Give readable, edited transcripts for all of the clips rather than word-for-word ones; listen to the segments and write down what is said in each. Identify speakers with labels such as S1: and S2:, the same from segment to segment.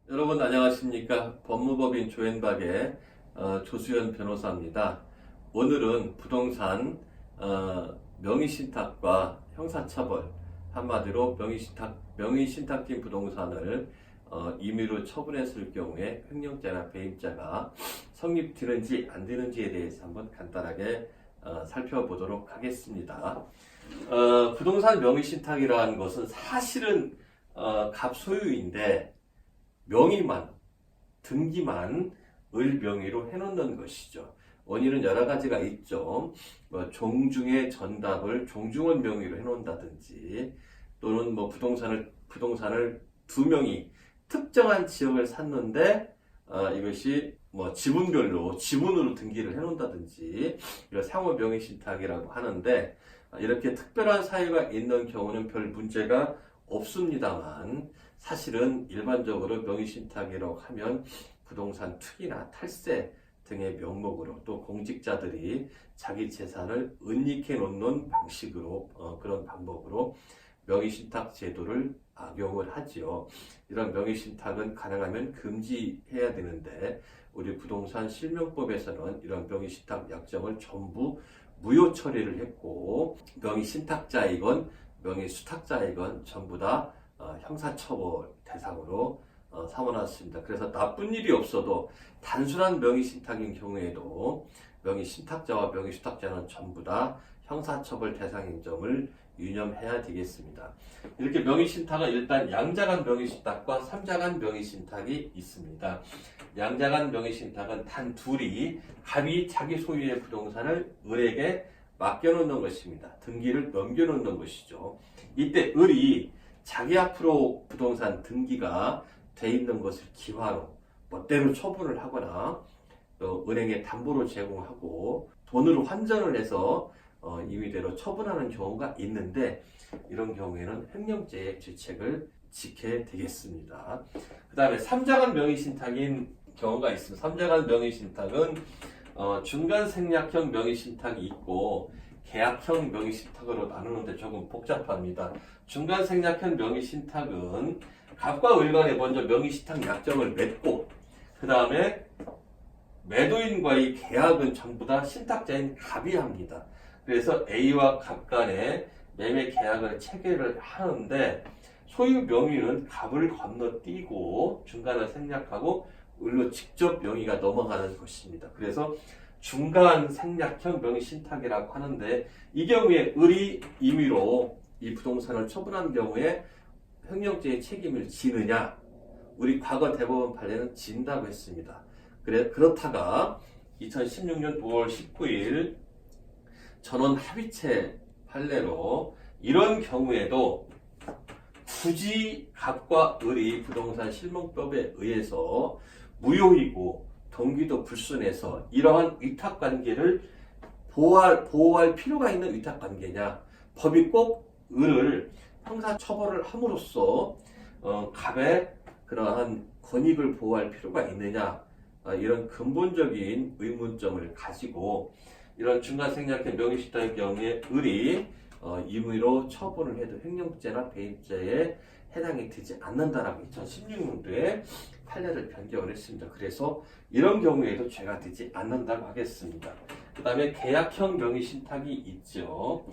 S1: 여러분 안녕하십니까? 법무법인 조앤박의 조수연 변호사입니다. 오늘은 부동산 명의신탁과 형사처벌, 한마디로 명의신탁된 부동산을 임의로 처분했을 경우에 횡령죄나 배임죄가 성립되는지 안 되는지에 대해서 한번 간단하게 살펴보도록 하겠습니다. 부동산 명의신탁이라는 것은 사실은 갑소유인데 명의만, 등기만 을 명의로 해놓는 것이죠. 원인은 여러 가지가 있죠. 종중의 전답을 종중원 명의로 해놓는다든지, 또는 부동산을 두 명이 특정한 지역을 샀는데, 이것이 지분별로, 지분으로 등기를 해놓는다든지, 이걸 상호 명의신탁이라고 하는데, 이렇게 특별한 사유가 있는 경우는 별 문제가 없습니다만, 사실은 일반적으로 명의신탁이라고 하면 부동산 투기나 탈세 등의 명목으로 또 공직자들이 자기 재산을 은닉해 놓는 방식으로 그런 방법으로 명의신탁 제도를 악용을 하지요. 이런 명의신탁은 가능하면 금지해야 되는데 우리 부동산 실명법에서는 이런 명의신탁 약정을 전부 무효 처리를 했고 명의신탁자이건 명의수탁자이건 전부 다 형사처벌 대상으로 삼아놨습니다. 그래서 나쁜 일이 없어도 단순한 명의신탁인 경우에도 명의신탁자와 명의수탁자는 전부 다 형사처벌 대상인 점을 유념해야 되겠습니다. 이렇게 명의신탁은 일단 양자간 명의신탁과 삼자간 명의신탁이 있습니다. 양자간 명의신탁은 단 둘이 갑이 자기 소유의 부동산을 을에게 맡겨놓는 것입니다. 등기를 넘겨놓는 것이죠. 이때 을이 자기 앞으로 부동산 등기가 돼 있는 것을 기화로 멋대로 처분을 하거나 또 은행에 담보로 제공하고 돈으로 환전을 해서 임의대로 처분하는 경우가 있는데 이런 경우에는 횡령죄의 죄책을 지게 되겠습니다. 그 다음에 삼자간 명의신탁인 경우가 있습니다. 삼자간 명의신탁은 중간 생략형 명의신탁이 있고 계약형 명의신탁으로 나누는데 조금 복잡합니다. 중간 생략형 명의신탁은 갑과 을 간에 먼저 명의신탁 약정을 맺고 그 다음에 매도인과의 계약은 전부 다 신탁자인 갑이 합니다. 그래서 A와 갑 간에 매매 계약을 체결을 하는데 소유 명의는 갑을 건너뛰고 중간을 생략하고 을로 직접 명의가 넘어가는 것입니다. 그래서 중간 생략형 명의신탁이라고 하는데 이 경우에 을이 임의로 이 부동산을 처분한 경우에 횡령죄의 책임을 지느냐? 우리 과거 대법원 판례는 진다고 했습니다. 그렇다가 2016년 5월 19일 전원 합의체 판례로 이런 경우에도 굳이 갑과 을이 부동산 실명법에 의해서 무효이고 동기도 불순해서 이러한 위탁관계를 보호할 필요가 있는 위탁관계냐. 법이 꼭 을을 형사처벌을 함으로써 갑의 그러한 권익을 보호할 필요가 있느냐. 이런 근본적인 의문점을 가지고 이런 중간생략형 명의신탁의 경우에 을이 임의로 처분을 해도 횡령죄나 배임죄에 해당이 되지 않는다라고 2016년도에 판례를 변경을 했습니다. 그래서 이런 경우에도 죄가 되지 않는다고 하겠습니다. 그 다음에 계약형 명의신탁이 있죠.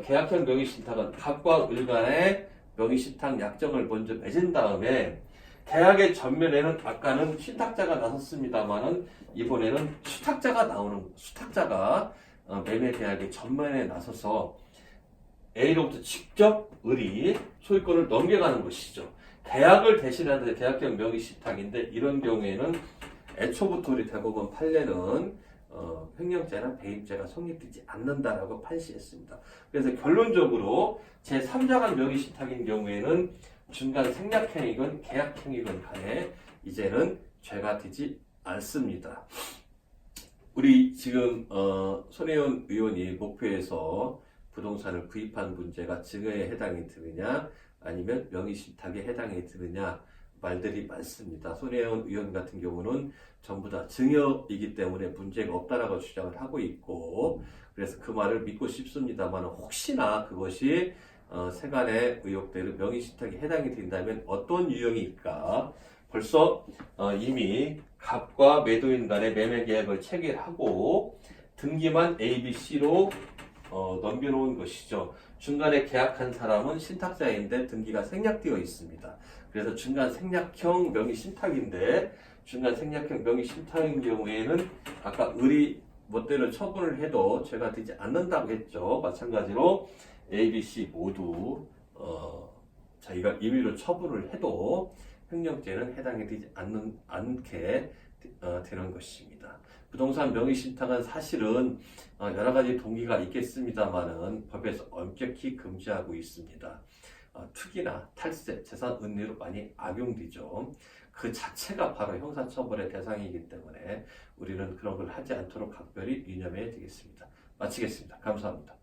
S1: 계약형 명의신탁은 갑과 을 간의 명의신탁 약정을 먼저 맺은 다음에 계약의 전면에는 아까는 신탁자가 나섰습니다만은 이번에는 수탁자가 매매 계약의 전면에 나서서 A로부터 직접 을이 소유권을 넘겨가는 것이죠. 계약을 대신하는 계약형 명의신탁인데 이런 경우에는 애초부터 우리 대법원 판례는 횡령죄나 배임죄가 성립되지 않는다라고 판시했습니다. 그래서 결론적으로 제3자간 명의신탁인 경우에는 중간 생략형이건 계약형이건 간에 이제는 죄가 되지 않습니다. 우리 지금 손혜원 의원이 목표에서 부동산을 구입한 문제가 증여에 해당이 되느냐 아니면 명의신탁에 해당이 되느냐 말들이 많습니다. 손혜원 의원 같은 경우는 전부 다 증여이기 때문에 문제가 없다라고 주장을 하고 있고 그래서 그 말을 믿고 싶습니다만 혹시나 그것이 세간의 의혹대로 명의신탁에 해당이 된다면 어떤 유형일까 벌써 이미 갑과 매도인 간의 매매 계약을 체결하고 등기만 ABC로 넘겨놓은 것이죠. 중간에 계약한 사람은 신탁자인데 등기가 생략되어 있습니다. 그래서 중간 생략형 명의신탁인데 중간 생략형 명의신탁인 경우에는 아까 의리 멋대로 처분을 해도 죄가 되지 않는다고 했죠. 마찬가지로 A, B, C 모두 자기가 임의로 처분을 해도 횡령죄는 해당이 되지 않게 되는 것입니다. 부동산 명의신탁은 사실은 여러 가지 동기가 있겠습니다만은 법에서 엄격히 금지하고 있습니다. 투기나 탈세, 재산 은닉으로 많이 악용되죠. 그 자체가 바로 형사처벌의 대상이기 때문에 우리는 그런 걸 하지 않도록 각별히 유념해야 되겠습니다. 마치겠습니다. 감사합니다.